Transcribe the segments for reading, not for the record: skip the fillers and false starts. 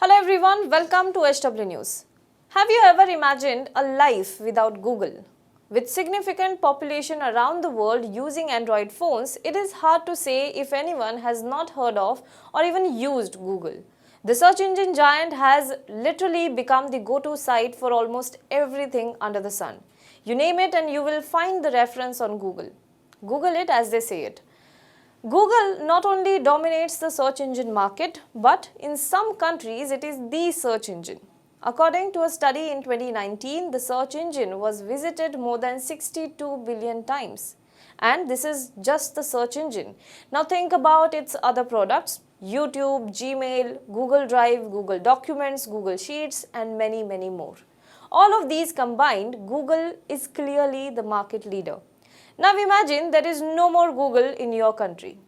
Hello everyone, welcome to HW News. Have you ever imagined a life without Google? With significant population around the world using Android phones, it is hard to say if anyone has not heard of or even used Google. The search engine giant has literally become the go-to site for almost everything under the sun. You name it and you will find the reference on Google. Google it as they say it. Google not only dominates the search engine market, but in some countries it is the search engine. According to a study in 2019, the search engine was visited more than 62 billion times. And this is just the search engine. Now think about its other products: YouTube, Gmail, Google Drive, Google Documents, Google Sheets, and many, many more. All of these combined, Google is clearly the market leader. Now imagine there is no more Google in your country.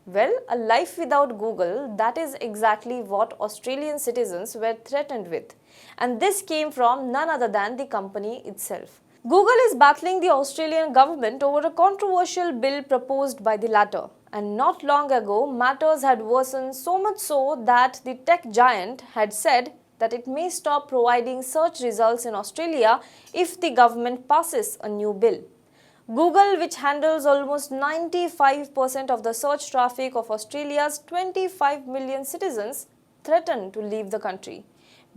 Well, a life without Google, that is exactly what Australian citizens were threatened with. And this came from none other than the company itself. Google is battling the Australian government over a controversial bill proposed by the latter. And not long ago, matters had worsened so much so that the tech giant had said that it may stop providing search results in Australia if the government passes a new bill. Google, which handles almost 95% of the search traffic of Australia's 25 million citizens, threatened to leave the country.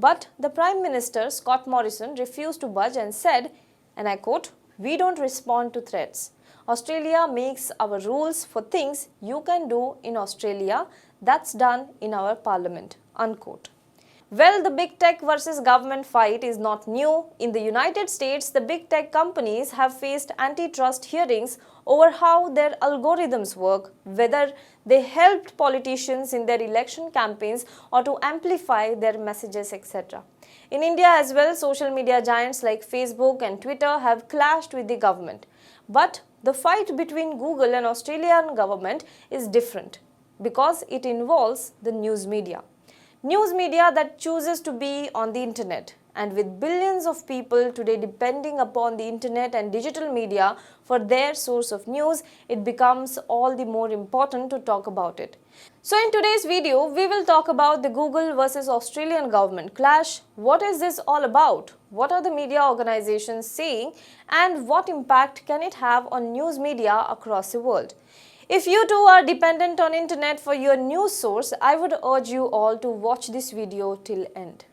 But the Prime Minister, Scott Morrison, refused to budge and said, and I quote, "We don't respond to threats. Australia makes our rules for things you can do in Australia. That's done in our parliament," unquote. Well, the big tech versus government fight is not new. In the United States, the big tech companies have faced antitrust hearings over how their algorithms work, whether they helped politicians in their election campaigns or to amplify their messages, etc. In India as well, social media giants like Facebook and Twitter have clashed with the government. But the fight between Google and Australian government is different because it involves the news media. News media that chooses to be on the internet, and with billions of people today depending upon the internet and digital media for their source of news, it becomes all the more important to talk about it. So in today's video, we will talk about the Google versus Australian government clash. What is this all about? What are the media organizations saying? And what impact can it have on news media across the world? If you too are dependent on internet for your news source, I would urge you all to watch this video till end.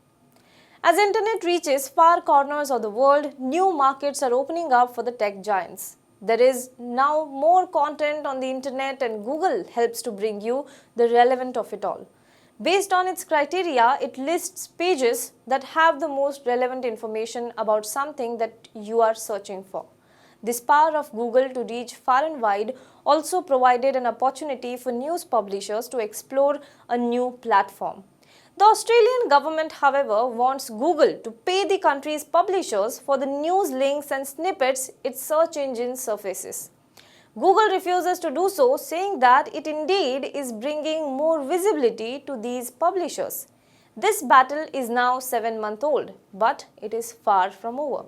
As internet reaches far corners of the world, new markets are opening up for the tech giants. There is now more content on the internet and Google helps to bring you the relevant of it all. Based on its criteria, it lists pages that have the most relevant information about something that you are searching for. This power of Google to reach far and wide also provided an opportunity for news publishers to explore a new platform. The Australian government, however, wants Google to pay the country's publishers for the news links and snippets its search engine surfaces. Google refuses to do so, saying that it indeed is bringing more visibility to these publishers. This battle is now 7 months old, but it is far from over.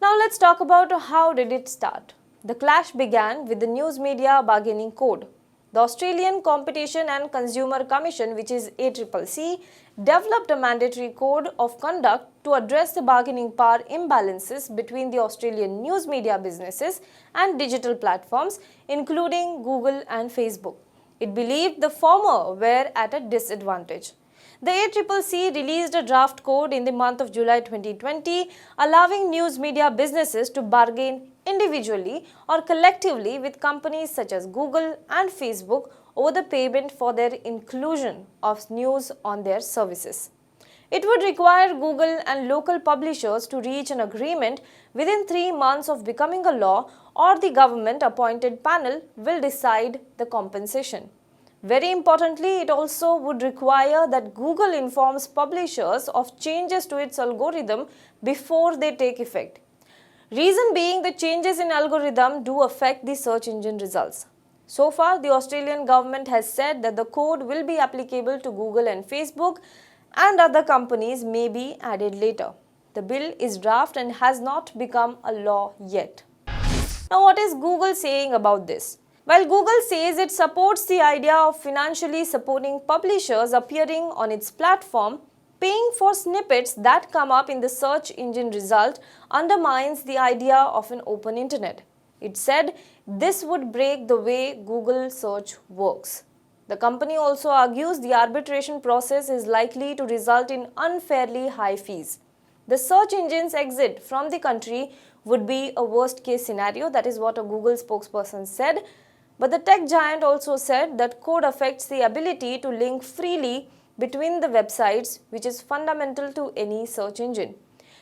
Now let's talk about how did it start. The clash began with the News Media Bargaining Code. The Australian Competition and Consumer Commission, which is ACCC, developed a mandatory code of conduct to address the bargaining power imbalances between the Australian news media businesses and digital platforms, including Google and Facebook. It believed the former were at a disadvantage. The ACCC released a draft code in the month of July 2020, allowing news media businesses to bargain individually or collectively with companies such as Google and Facebook over the payment for their inclusion of news on their services. It would require Google and local publishers to reach an agreement within 3 months of becoming a law, or the government-appointed panel will decide the compensation. Very importantly, it also would require that Google informs publishers of changes to its algorithm before they take effect. Reason being, the changes in algorithm do affect the search engine results. So far, the Australian government has said that the code will be applicable to Google and Facebook, and other companies may be added later. The bill is draft and has not become a law yet. Now, what is Google saying about this? While Google says it supports the idea of financially supporting publishers appearing on its platform, paying for snippets that come up in the search engine result undermines the idea of an open internet. It said this would break the way Google search works. The company also argues the arbitration process is likely to result in unfairly high fees. The search engine's exit from the country would be a worst case scenario, that is what a Google spokesperson said. But the tech giant also said that code affects the ability to link freely between the websites, which is fundamental to any search engine.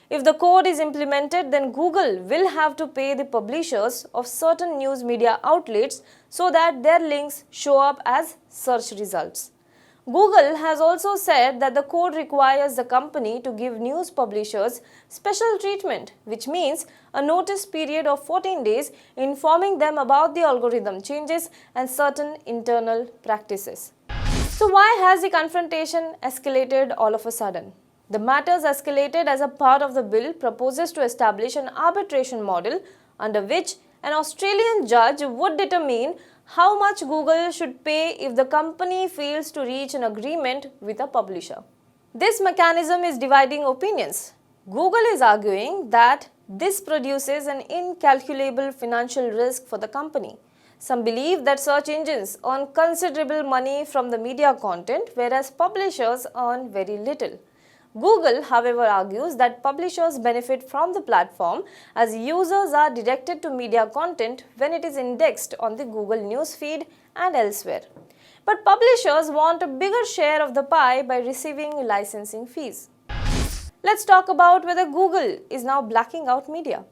If the code is implemented, then Google will have to pay the publishers of certain news media outlets so that their links show up as search results. Google has also said that the code requires the company to give news publishers special treatment, which means a notice period of 14 days informing them about the algorithm changes and certain internal practices. So why has the confrontation escalated all of a sudden? The matters escalated as a part of the bill proposes to establish an arbitration model under which an Australian judge would determine how much Google should pay if the company fails to reach an agreement with a publisher. This mechanism is dividing opinions. Google is arguing that this produces an incalculable financial risk for the company. Some believe that search engines earn considerable money from the media content, whereas publishers earn very little. Google, however, argues that publishers benefit from the platform as users are directed to media content when it is indexed on the Google News feed and elsewhere. But publishers want a bigger share of the pie by receiving licensing fees. Let's talk about whether Google is now blacking out media.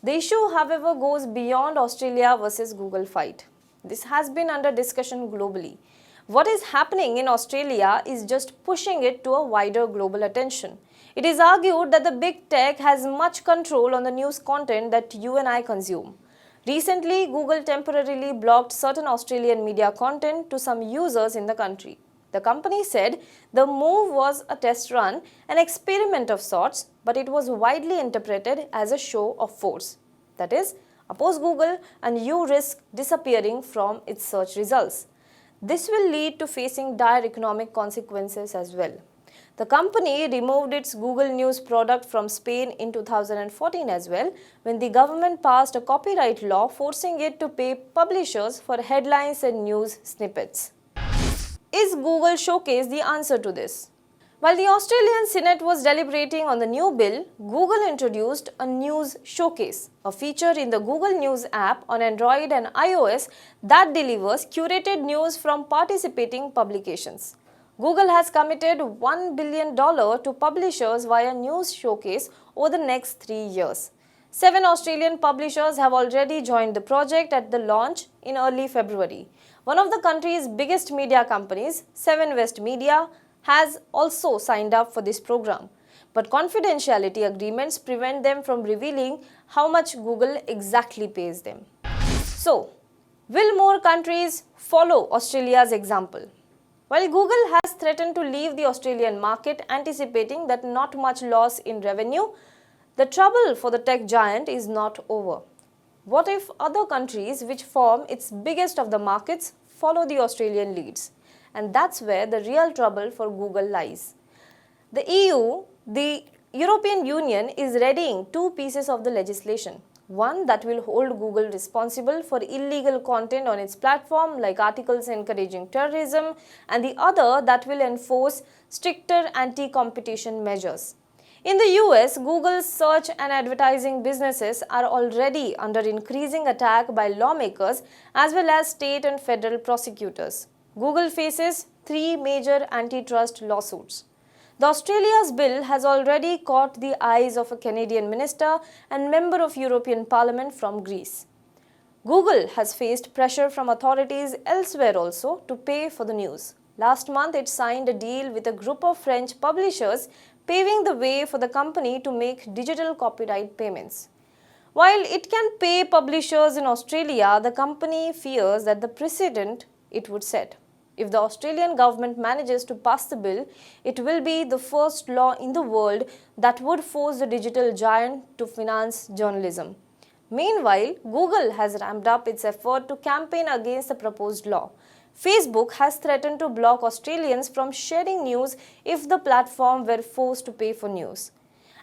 The issue, however, goes beyond Australia versus Google fight. This has been under discussion globally. What is happening in Australia is just pushing it to a wider global attention. It is argued that the big tech has much control on the news content that you and I consume. Recently, Google temporarily blocked certain Australian media content to some users in the country. The company said the move was a test run, an experiment of sorts, but it was widely interpreted as a show of force. That is, oppose Google and you risk disappearing from its search results. This will lead to facing dire economic consequences as well. The company removed its Google News product from Spain in 2014 as well, when the government passed a copyright law forcing it to pay publishers for headlines and news snippets. Is Google Showcase the answer to this? While the Australian Senate was deliberating on the new bill, Google introduced a News Showcase, a feature in the Google News app on Android and iOS that delivers curated news from participating publications. Google has committed $1 billion to publishers via News Showcase over the next 3 years. 7 Australian publishers have already joined the project at the launch in early February. One of the country's biggest media companies, Seven West Media, has also signed up for this program, but confidentiality agreements prevent them from revealing how much Google exactly pays them. So, will more countries follow Australia's example? While Google has threatened to leave the Australian market, anticipating that not much loss in revenue, the trouble for the tech giant is not over. What if other countries which form its biggest of the markets follow the Australian leads? And that's where the real trouble for Google lies. The EU, the European Union, is readying 2 pieces of the legislation. One that will hold Google responsible for illegal content on its platform, like articles encouraging terrorism, and the other that will enforce stricter anti-competition measures. In the US, Google's search and advertising businesses are already under increasing attack by lawmakers as well as state and federal prosecutors. Google faces 3 major antitrust lawsuits. The Australia's bill has already caught the eyes of a Canadian minister and member of European Parliament from Greece. Google has faced pressure from authorities elsewhere also to pay for the news. Last month, it signed a deal with a group of French publishers, paving the way for the company to make digital copyright payments. While it can pay publishers in Australia, the company fears that the precedent it would set. If the Australian government manages to pass the bill, it will be the first law in the world that would force the digital giant to finance journalism. Meanwhile, Google has ramped up its effort to campaign against the proposed law. Facebook has threatened to block Australians from sharing news if the platform were forced to pay for news.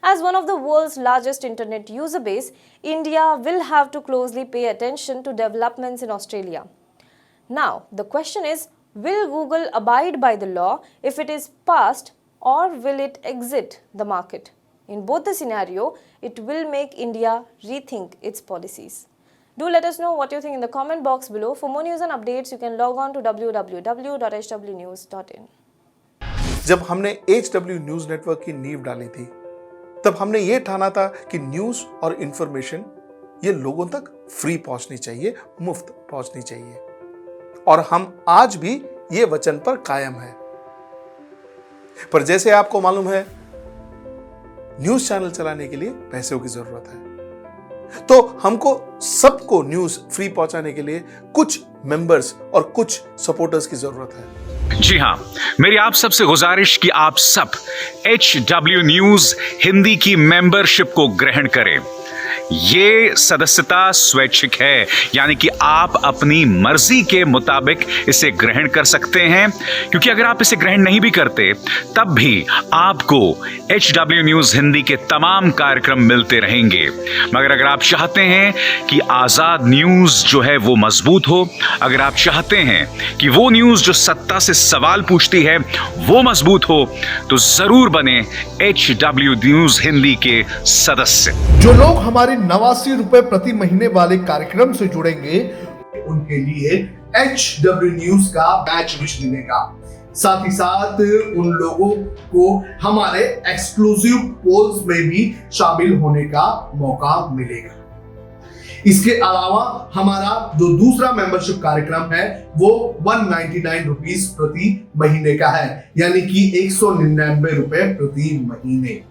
As one of the world's largest internet user base, India will have to closely pay attention to developments in Australia. Now, the question is, will Google abide by the law if it is passed, or will it exit the market? In both the scenario, it will make India rethink its policies. Do let us know what you think in the comment box below. For more news and updates, you can log on to www.hwnews.in. जब हमने HW news network की नींव डाली थी, तब हमने ये ठाना था कि न्यूज और इंफॉर्मेशन ये लोगों तक फ्री पहुंचनी चाहिए, मुफ्त पहुंचनी चाहिए, और हम आज भी ये वचन पर कायम हैं। पर जैसे आपको मालूम है, न्यूज चैनल चलाने के लिए पैसों की जरूरत है, तो हमको सबको न्यूज फ्री पहुंचाने के लिए कुछ मेंबर्स और कुछ सपोर्टर्स की जरूरत है। जी हां, मेरी आप सबसे गुजारिश कि आप सब HW न्यूज हिंदी की मेंबरशिप को ग्रहण करें। ये सदस्यता स्वैच्छिक है, यानी कि आप अपनी मर्जी के मुताबिक इसे ग्रहण कर सकते हैं, क्योंकि अगर आप इसे ग्रहण नहीं भी करते तब भी आपको HW न्यूज हिंदी के तमाम कार्यक्रम मिलते रहेंगे। मगर अगर आप चाहते हैं कि आजाद न्यूज जो है वो मजबूत हो, अगर आप चाहते हैं कि वो न्यूज जो सत्ता से सवाल पूछती है वो मजबूत हो, तो जरूर बने HW न्यूज हिंदी के सदस्य। जो लोग हमारे 89 रुपए प्रति महीने वाले कार्यक्रम से जुड़ेंगे, उनके लिए HW न्यूज का बैच विश मिलेगा। साथ ही साथ उन लोगों को हमारे एक्सक्लूसिव पोल्स में भी शामिल होने का मौका मिलेगा। इसके अलावा हमारा जो दूसरा मेंबरशिप कार्यक्रम है वो 199 रुपीस प्रति महीने का है, यानी कि 199 रुपए प्रति महीने।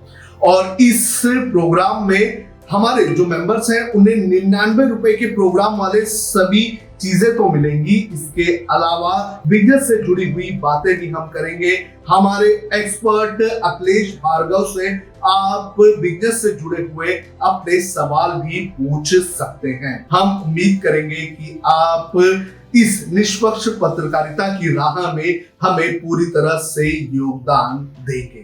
और इस प्रोग्राम में हमारे जो मेंबर्स हैं उन्हें 99 रुपए के प्रोग्राम वाले सभी चीजें तो मिलेंगी। इसके अलावा बिजनेस से जुड़ी हुई बातें भी हम करेंगे। हमारे एक्सपर्ट अखिलेश भार्गव से आप बिजनेस से जुड़े हुए अपने सवाल भी पूछ सकते हैं। हम उम्मीद करेंगे कि आप इस निष्पक्ष पत्रकारिता की राह में हमें पूरी तरह से योगदान देंगे।